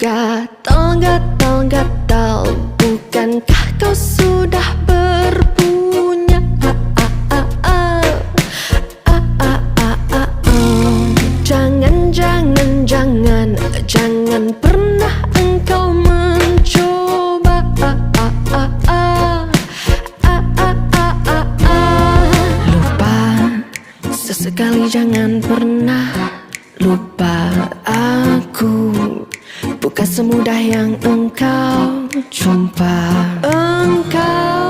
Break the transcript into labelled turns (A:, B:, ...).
A: Gatal, gatal, bukankah kau sudah berpunya? Jangan, jangan, jangan, jangan pernah engkau mencoba. Lupa, sesekali jangan pernah lupa aku. Bukan semudah yang engkau jumpa. Engkau